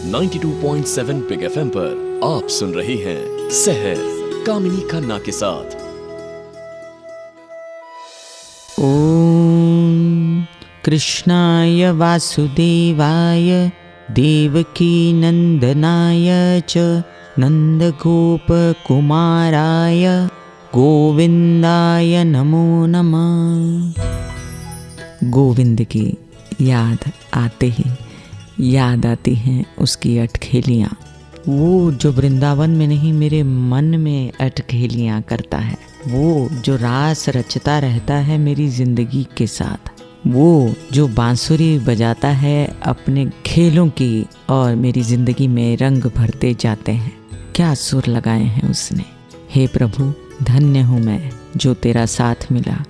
92.7 big FM पर आप सुन रहे हैं सहर कामिनी खन्ना के साथ। ओम कृष्णाय वासुदेवाय देवकी नंदनाय च नंदगोपकुमाराय गोविंदाय नमो नमः। गोविंद की याद आते ही याद आती हैं उसकी अटखेलियाँ। वो जो वृंदावन में नहीं मेरे मन में अटखेलियाँ करता है, वो जो रास रचता रहता है मेरी ज़िंदगी के साथ, वो जो बांसुरी बजाता है अपने खेलों की और मेरी ज़िंदगी में रंग भरते जाते हैं। क्या सुर लगाए हैं उसने। हे प्रभु, धन्य हूँ मैं जो तेरा साथ मिला।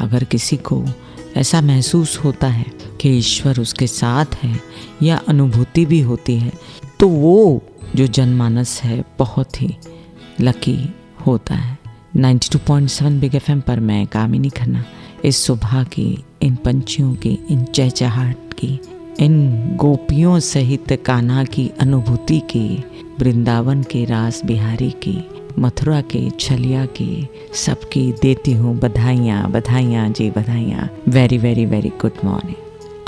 अगर किसी को ऐसा महसूस होता है कि ईश्वर उसके साथ है या अनुभूति भी होती है, तो वो जो जनमानस है बहुत ही लकी होता है। 92.7 बिग एफएम पर मैं कामिनी खन्ना इस सुबह की, इन पंछियों की, इन चहचहाट की, इन गोपियों सहित कान्हा की अनुभूति की, वृंदावन के रास बिहारी की, मथुरा के छलिया की, सबकी देती हूँ बधाइयाँ, बधाइयाँ जी बधाइयाँ। Very very very good morning.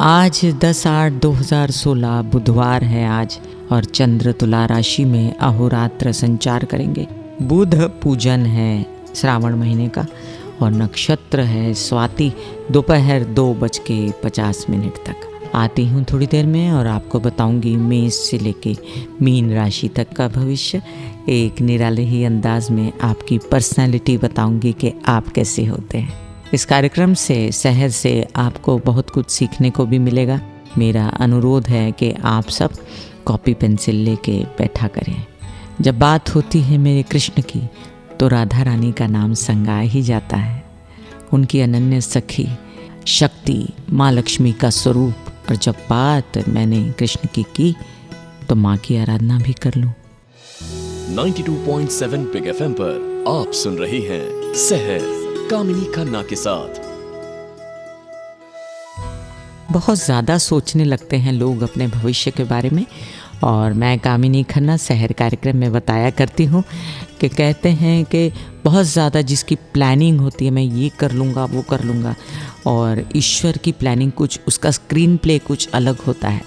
आज 10/8/2016 बुधवार है आज, और चंद्र तुला राशि में अहोरात्र संचार करेंगे। बुध पूजन है श्रावण महीने का, और नक्षत्र है स्वाति। दोपहर 2:50 तक आती हूँ थोड़ी देर में, और आपको बताऊंगी मेष से लेके मीन राशि तक का भविष्य। एक निराले ही अंदाज में आपकी पर्सनालिटी बताऊंगी कि आप कैसे होते हैं। इस कार्यक्रम से, शहर से आपको बहुत कुछ सीखने को भी मिलेगा। मेरा अनुरोध है कि आप सब कॉपी पेंसिल लेके बैठा करें। जब बात होती है मेरे कृष्ण की, तो राधा रानी का नाम संगा ही जाता है। उनकी अनन्य सखी शक्ति माँ लक्ष्मी का स्वरूप, और जब बात मैंने कृष्ण की तो माँ की आराधना भी कर लूं। 92.7 बिग एफएम पर आप सुन रहे हैं सहर कामिनी खन्ना के साथ। बहुत ज़्यादा सोचने लगते हैं लोग अपने भविष्य के बारे में, और मैं कामिनी खन्ना शहर कार्यक्रम में बताया करती हूँ कि कहते हैं कि बहुत ज़्यादा जिसकी प्लानिंग होती है, मैं ये कर लूँगा वो कर लूँगा, और ईश्वर की प्लानिंग कुछ, उसका स्क्रीन प्ले कुछ अलग होता है,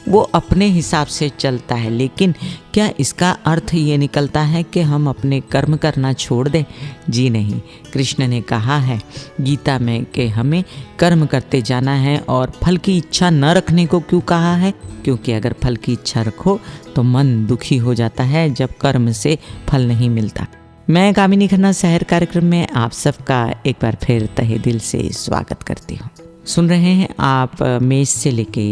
वो अपने हिसाब से चलता है। लेकिन क्या इसका अर्थ ये निकलता है कि हम अपने कर्म करना छोड़ दें? जी नहीं। कृष्ण ने कहा है गीता में कि हमें कर्म करते जाना है, और फल की इच्छा न रखने को क्यों कहा है? क्योंकि अगर फल की इच्छा रखो तो मन दुखी हो जाता है जब कर्म से फल नहीं मिलता। मैं कामिनी खन्ना शहर कार्यक्रम में आप सबका एक बार फिर तहे दिल से स्वागत करती हूँ। सुन रहे हैं आप मेष से लेके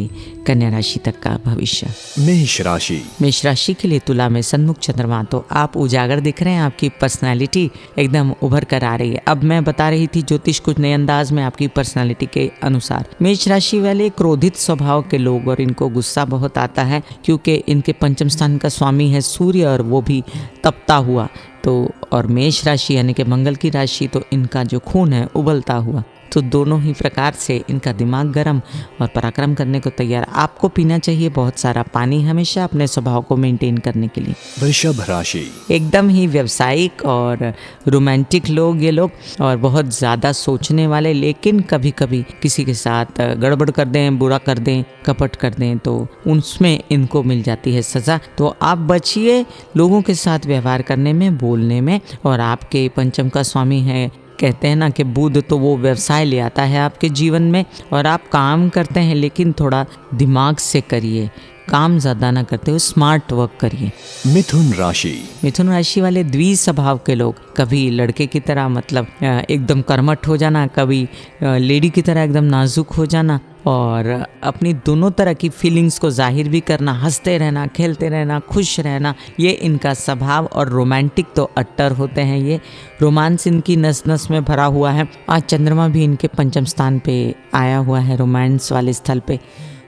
कन्या राशि तक का भविष्य। मेष राशि। मेष राशि के लिए तुला में सन्मुख चंद्रमा, तो आप उजागर दिख रहे हैं, आपकी पर्सनालिटी एकदम उभर कर आ रही है। अब मैं बता रही थी ज्योतिष कुछ नए अंदाज में आपकी पर्सनालिटी के अनुसार। मेष राशि वाले क्रोधित स्वभाव के लोग, और इनको गुस्सा बहुत आता है क्योंकि इनके पंचम स्थान का स्वामी है सूर्य, और वो भी तपता हुआ। तो और मेष राशि यानी कि मंगल की राशि, तो इनका जो खून है उबलता हुआ। तो दोनों ही प्रकार से इनका दिमाग गर्म और पराक्रम करने को तैयार। आपको पीना चाहिए बहुत सारा पानी हमेशा अपने स्वभाव को मेंटेन करने के लिए। वृषभ राशि। एकदम ही व्यावसायिक और रोमांटिक लोग ये लोग, और बहुत ज़्यादा सोचने वाले, लेकिन कभी कभी किसी के साथ गड़बड़ कर दें, बुरा कर दें, कपट कर दें, तो उसमें इनको मिल जाती है सज़ा। तो आप बचिए लोगों के साथ व्यवहार करने में, बोलने में। और आपके पंचम का स्वामी है, कहते हैं ना कि बुध, तो वो व्यवसाय ले आता है आपके जीवन में, और आप काम करते हैं लेकिन थोड़ा दिमाग से करिए, काम ज़्यादा ना करते हो, स्मार्ट वर्क करिए। मिथुन राशि। मिथुन राशि वाले द्वि स्वभाव के लोग, कभी लड़के की तरह मतलब एकदम कर्मठ हो जाना, कभी लेडी की तरह एकदम नाजुक हो जाना, और अपनी दोनों तरह की फीलिंग्स को जाहिर भी करना, हंसते रहना, खेलते रहना, खुश रहना, ये इनका स्वभाव। और रोमांटिक तो अट्टर होते हैं ये, रोमांस इनकी नस नस में भरा हुआ है। आज चंद्रमा भी इनके पंचम स्थान पे आया हुआ है, रोमांस वाले स्थल पे।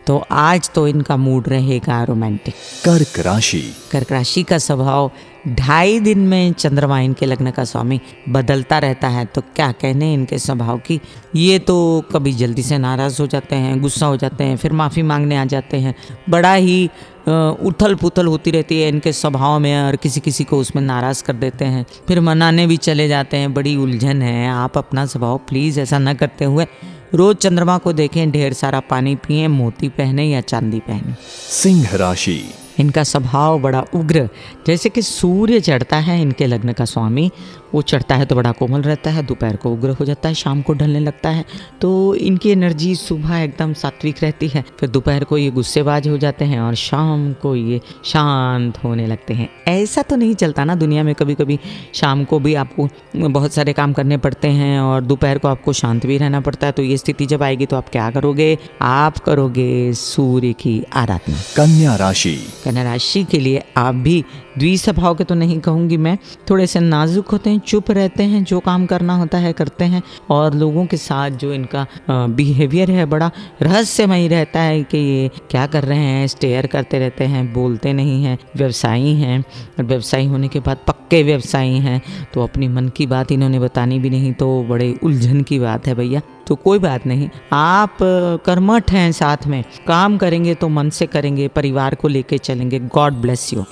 तो आज तो इनका मूड रहेगा रोमांटिक। कर्क राशि। कर्क राशि का स्वभाव 2.5 दिन में चंद्रमा इनके लग्न का स्वामी बदलता रहता है, तो क्या कहने इनके स्वभाव की। ये तो कभी जल्दी से नाराज़ हो जाते हैं, गुस्सा हो जाते हैं, फिर माफ़ी मांगने आ जाते हैं। बड़ा ही उथल पुथल होती रहती है इनके स्वभाव में, और किसी किसी को उसमें नाराज़ कर देते हैं, फिर मनाने भी चले जाते हैं। बड़ी उलझन है। आप अपना स्वभाव प्लीज़ ऐसा न करते हुए रोज़ चंद्रमा को देखें, ढेर सारा पानी पिएं, मोती पहने या चांदी पहने। सिंह राशि। इनका स्वभाव बड़ा उग्र, जैसे कि सूर्य चढ़ता है इनके लग्न का स्वामी, वो चढ़ता है तो बड़ा कोमल रहता है, दोपहर को उग्र हो जाता है, शाम को ढलने लगता है। तो इनकी एनर्जी सुबह एकदम सात्विक रहती है, फिर दोपहर को ये गुस्सेबाज हो जाते हैं और शाम को ये शांत होने लगते हैं। ऐसा तो नहीं चलता ना दुनिया में, कभी कभी शाम को भी आपको बहुत सारे काम करने पड़ते हैं और दोपहर को आपको शांत भी रहना पड़ता है। तो ये स्थिति जब आएगी तो आप क्या करोगे? आप करोगे सूर्य की आराधना। कन्या राशि। कन्या राशि के लिए आप भी द्विस्वभाव के तो नहीं कहूँगी मैं, थोड़े से नाजुक होते हैं, चुप रहते हैं, जो काम करना होता है करते हैं, और लोगों के साथ जो इनका बिहेवियर है बड़ा रहस्यमयी रहता है कि ये क्या कर रहे हैं, स्टेयर करते रहते हैं, बोलते नहीं हैं। व्यवसायी हैं, और व्यवसायी होने के बाद पक्के व्यवसायी हैं, तो अपनी मन की बात इन्होंने बतानी भी नहीं, तो बड़े उलझन की बात है भैया। तो कोई बात नहीं, आप कर्मठ हैं, साथ में काम करेंगे तो मन से करेंगे, परिवार को लेके चलेंगे। God bless you.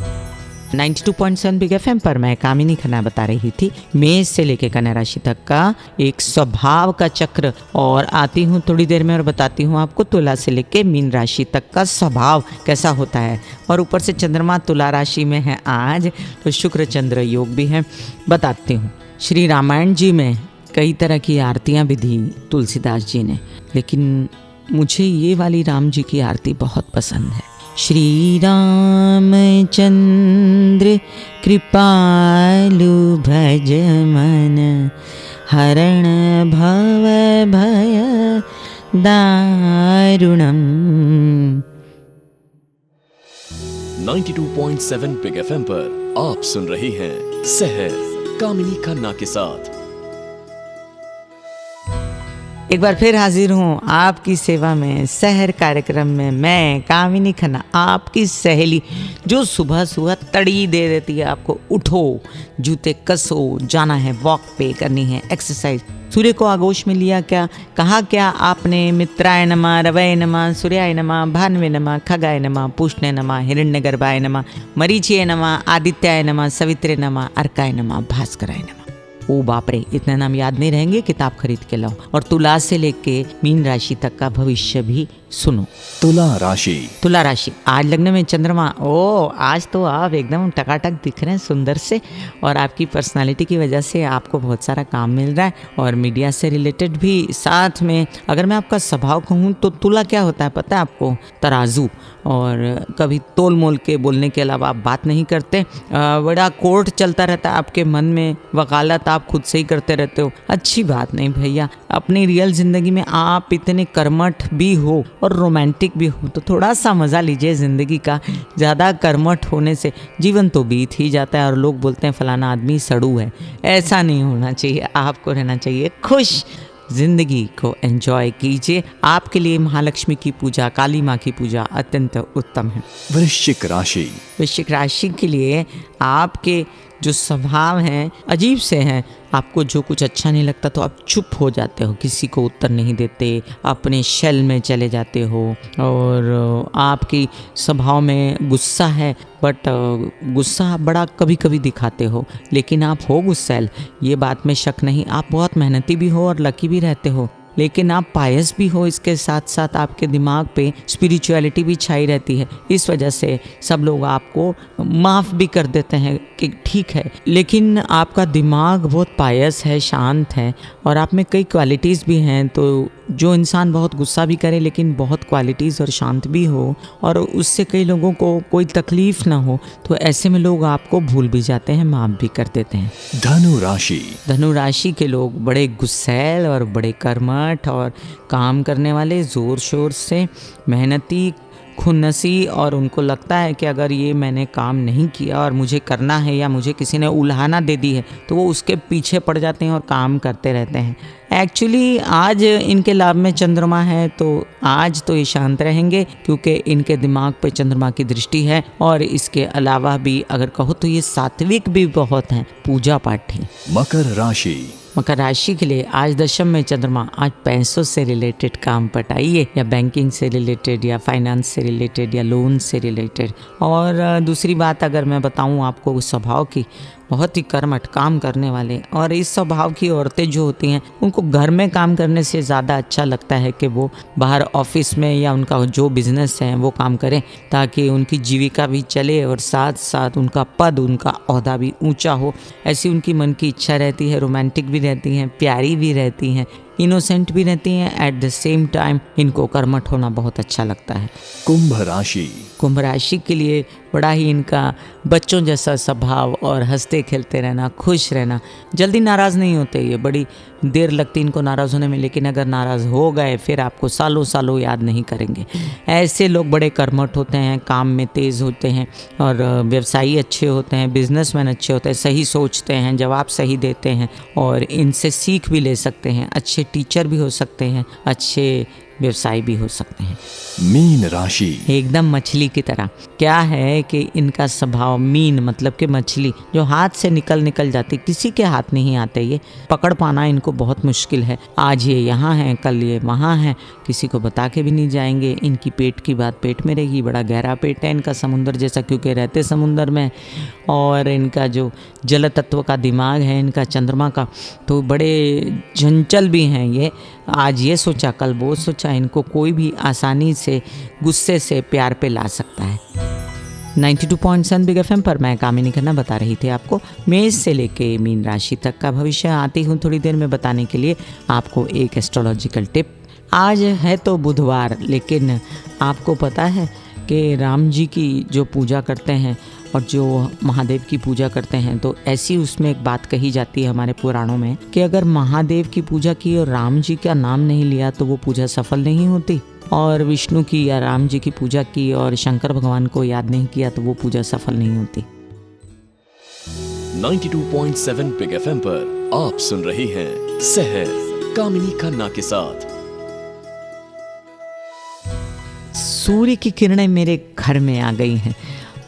92.7 big FM पर मैं कामिनी खन्ना बता रही थी मेष से लेके कन्या राशि तक का एक स्वभाव का चक्र, और आती हूँ थोड़ी देर में और बताती हूँ आपको तुला से लेके मीन राशि तक का स्वभाव कैसा होता है। और ऊपर से चंद्रमा तुला राशि में है आज, तो शुक्र चंद्र योग भी है। बताती हूँ, श्री रामायण जी में कई तरह की आरतियाँ भी दी तुलसीदास जी ने, लेकिन मुझे ये वाली राम जी की आरती बहुत पसंद है। श्री रामचंद्र कृपालु भज मन, हरण भव भय दारुणम। 92.7 बिग एफएम पर आप सुन रहे हैं सहर कामिनी खन्ना के साथ। एक बार फिर हाजिर हूँ आपकी सेवा में सहर कार्यक्रम में, मैं कामिनी खन्ना, आपकी सहेली, जो सुबह सुबह तड़ी दे देती है आपको। उठो, जूते कसो, जाना है वॉक पे, करनी है एक्सरसाइज। सूर्य को आगोश में लिया क्या, कहा क्या आपने? मित्राय नमः, रवये नमः, सूर्याय नमः, भानवे नमः, खगाय नमः, पूष्णे नमः, हिरण्यगर्भाय नमः, मरीचिये नमः, आदित्याय नमः, सवित्रे नमः, अर्काय नमः, भास्कराय नमः। ओ बाप रे, इतने नाम याद नहीं रहेंगे, किताब खरीद के लाओ। और तुला से लेके मीन राशि तक का भविष्य भी सुनो। तुला राशि। तुला राशि, आज लग्न में चंद्रमा। ओ, आज तो आप एकदम टकाटक दिख रहे हैं, सुंदर से, और आपकी पर्सनालिटी की वजह से आपको बहुत सारा काम मिल रहा है, और मीडिया से रिलेटेड भी साथ में। अगर मैं आपका स्वभाव कहूँ तो तुला क्या होता है पता है आपको? तराजू। और कभी तोल मोल के बोलने के अलावा आप बात नहीं करते। बड़ा कोर्ट चलता रहता है आपके मन में, वकालत आप खुद से ही करते रहते हो। अच्छी बात नहीं भैया। अपनी रियल जिंदगी में आप इतने कर्मठ भी हो और रोमांटिक भी हो, तो थोड़ा सा मज़ा लीजिए ज़िंदगी का। ज़्यादा कर्मठ होने से जीवन तो बीत ही जाता है, और लोग बोलते हैं फलाना आदमी सड़ू है। ऐसा नहीं होना चाहिए, आपको रहना चाहिए खुश। जिंदगी को एंजॉय कीजिए। आपके लिए महालक्ष्मी की पूजा, काली माँ की पूजा अत्यंत उत्तम है। वृश्चिक राशि। वृश्चिक राशि के लिए आपके जो स्वभाव हैं अजीब से हैं। आपको जो कुछ अच्छा नहीं लगता तो आप चुप हो जाते हो, किसी को उत्तर नहीं देते, अपने शेल में चले जाते हो। और आपकी स्वभाव में गुस्सा है, बट गुस्सा आप बड़ा कभी कभी दिखाते हो, लेकिन आप हो गुस्सैल, ये बात में शक नहीं। आप बहुत मेहनती भी हो और लकी भी रहते हो, लेकिन आप पायस भी हो। इसके साथ साथ आपके दिमाग पे स्पिरिचुअलिटी भी छाई रहती है। इस वजह से सब लोग आपको माफ़ भी कर देते हैं कि ठीक है, लेकिन आपका दिमाग बहुत पायस है, शांत है, और आप में कई क्वालिटीज़ भी हैं। तो जो इंसान बहुत गुस्सा भी करे लेकिन बहुत क्वालिटीज़ और शांत भी हो, और उससे कई लोगों को कोई तकलीफ़ ना हो, तो ऐसे में लोग आपको भूल भी जाते हैं, माफ़ भी कर देते हैं। धनु राशि। धनु राशि के लोग बड़े गुस्सैल और बड़े कर्मठ और काम करने वाले, ज़ोर शोर से मेहनती, खुन्नसी और उनको लगता है कि अगर ये मैंने काम नहीं किया और मुझे करना है या मुझे किसी ने उल्हाना दे दी है तो वो उसके पीछे पड़ जाते हैं और काम करते रहते हैं। एक्चुअली आज इनके लाभ में चंद्रमा है तो आज तो ये शांत रहेंगे क्योंकि इनके दिमाग पे चंद्रमा की दृष्टि है। और इसके अलावा भी अगर कहो तो ये सात्विक भी बहुत हैं, पूजा पाठ है। मकर राशि। मकर राशि के लिए आज दशम में चंद्रमा, आज पैसों से रिलेटेड काम पटाइए या बैंकिंग से रिलेटेड या फाइनेंस से रिलेटेड या लोन से रिलेटेड। और दूसरी बात अगर मैं बताऊं आपको स्वभाव की, बहुत ही कर्मठ काम करने वाले, और इस स्वभाव की औरतें जो होती हैं उनको घर में काम करने से ज़्यादा अच्छा लगता है कि वो बाहर ऑफिस में या उनका जो बिजनेस है वो काम करें ताकि उनकी जीविका भी चले और साथ साथ उनका पद, उनका ओहदा भी ऊंचा हो। ऐसी उनकी मन की इच्छा रहती है। रोमांटिक भी रहती हैं, प्यारी भी रहती हैं, इनोसेंट भी रहती हैं। एट द सेम टाइम इनको कर्मठ होना बहुत अच्छा लगता है। कुंभ राशि। कुंभ राशि के लिए बड़ा ही इनका बच्चों जैसा स्वभाव और हंसते खेलते रहना, खुश रहना, जल्दी नाराज़ नहीं होते। ये बड़ी देर लगती इनको नाराज़ होने में, लेकिन अगर नाराज़ हो गए फिर आपको सालों सालों याद नहीं करेंगे। ऐसे लोग बड़े कर्मठ होते हैं, काम में तेज़ होते हैं और व्यवसायी अच्छे होते हैं, बिजनेसमैन अच्छे होते हैं, सही सोचते हैं, जवाब सही देते हैं और इनसे सीख भी ले सकते हैं। अच्छे टीचर भी हो सकते हैं, अच्छे व्यवसाय भी हो सकते हैं। मीन राशि। एकदम मछली की तरह। क्या है कि इनका स्वभाव मीन मतलब कि मछली जो हाथ से निकल जाती, किसी के हाथ नहीं आते, ये पकड़ पाना इनको बहुत मुश्किल है। आज ये यहाँ हैं, कल ये वहाँ हैं, किसी को बता के भी नहीं जाएंगे। इनकी पेट की बात पेट में रहेगी। बड़ा गहरा पेट है इनका, समुंदर जैसा, क्योंकि रहते समुंदर में। और इनका जो जल तत्व का दिमाग है इनका, चंद्रमा का, तो बड़े चंचल भी हैं ये। आज ये सोचा कल वो सोचा, इनको कोई भी आसानी से गुस्से से प्यार पे ला सकता है। 92.7 बिग एफएम पर मैं कामिनी खन्ना बता रही थी आपको मेष से लेके मीन राशि तक का भविष्य। आती हूँ थोड़ी देर में बताने के लिए आपको एक एस्ट्रोलॉजिकल टिप। आज है तो बुधवार, लेकिन आपको पता है कि राम जी की जो पूजा करते हैं और जो महादेव की पूजा करते हैं, तो ऐसी उसमें एक बात कही जाती है हमारे पुराणों में कि अगर महादेव की पूजा की और राम जी का नाम नहीं लिया तो वो पूजा सफल नहीं होती, और विष्णु की या राम जी की पूजा की और शंकर भगवान को याद नहीं किया तो वो पूजा सफल नहीं होती। 92.7 बिग एफएम पर आप सुन रही हैं सहर कामिनी खन्ना के साथ। सूर्य की किरणें मेरे घर में आ गई हैं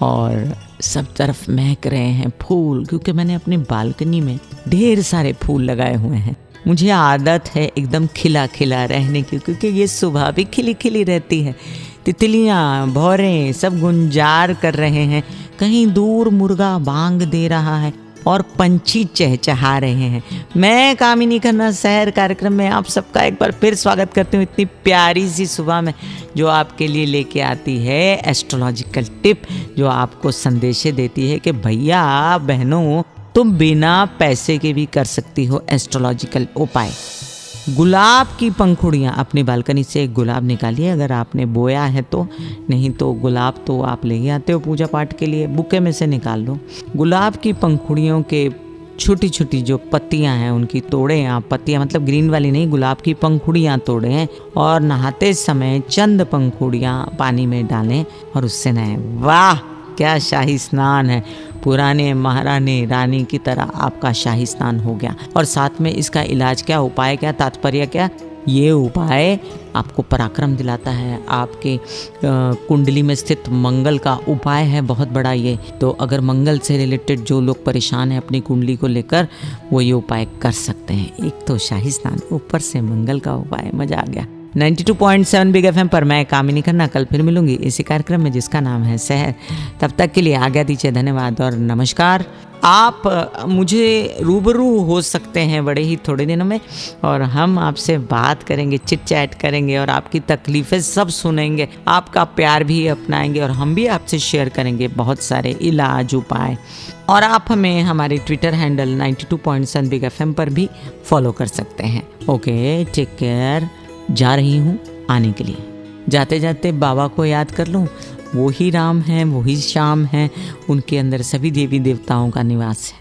और सब तरफ महक रहे हैं फूल, क्योंकि मैंने अपनी बालकनी में ढेर सारे फूल लगाए हुए हैं। मुझे आदत है एकदम खिला खिला रहने की, क्योंकि ये सुबह भी खिली खिली रहती है। तितलियाँ, भौरे सब गुंजार कर रहे हैं, कहीं दूर मुर्गा बांग दे रहा है और पंछी चहचहा रहे हैं। मैं कामिनी खन्ना सहर कार्यक्रम में आप सबका एक बार फिर स्वागत करती हूँ इतनी प्यारी सी सुबह में, जो आपके लिए लेके आती है एस्ट्रोलॉजिकल टिप, जो आपको संदेशे देती है कि भैया बहनों तुम बिना पैसे के भी कर सकती हो एस्ट्रोलॉजिकल उपाय। गुलाब की पंखुड़ियाँ, अपनी बालकनी से एक गुलाब निकालिए अगर आपने बोया है तो, नहीं तो गुलाब तो आप ले आते हो पूजा पाठ के लिए, बुके में से निकाल लो। गुलाब की पंखुड़ियों के छोटी छोटी जो पत्तियां हैं उनकी तोड़ें आप, पत्तियां मतलब ग्रीन वाली नहीं, गुलाब की पंखुड़ियां तोड़ें और नहाते समय चंद पंखुड़ियां पानी में डालें और उससे नहाएं। वाह क्या शाही स्नान है, पुराने महारानी रानी की तरह आपका शाही स्नान हो गया। और साथ में इसका इलाज क्या, उपाय क्या, तात्पर्य क्या, ये उपाय आपको पराक्रम दिलाता है। आपके कुंडली में स्थित मंगल का उपाय है बहुत बड़ा ये। तो अगर मंगल से रिलेटेड जो लोग परेशान हैं अपनी कुंडली को लेकर, वो ये उपाय कर सकते हैं। एक तो शाही स्नान, ऊपर से मंगल का उपाय, मजा आ गया। 92.7 बिग एफएम पर मैं कामिनी खन्ना कल फिर मिलूंगी इसी कार्यक्रम में जिसका नाम है सहर। तब तक के लिए आज्ञा दीजिए, धन्यवाद और नमस्कार। आप मुझे रूबरू हो सकते हैं बड़े ही थोड़े दिनों में, और हम आपसे बात करेंगे, चिट चैट करेंगे और आपकी तकलीफ़ें सब सुनेंगे, आपका प्यार भी अपनाएंगे और हम भी आपसे शेयर करेंगे बहुत सारे इलाज उपाय। और आप हमें हमारे ट्विटर हैंडल 92.7 बिग एफएम पर भी फॉलो कर सकते हैं। Okay, take care. जा रही हूँ आने के लिए, जाते जाते बाबा को याद कर लूँ, वो ही राम हैं, वो ही श्याम हैं, उनके अंदर सभी देवी देवताओं का निवास है।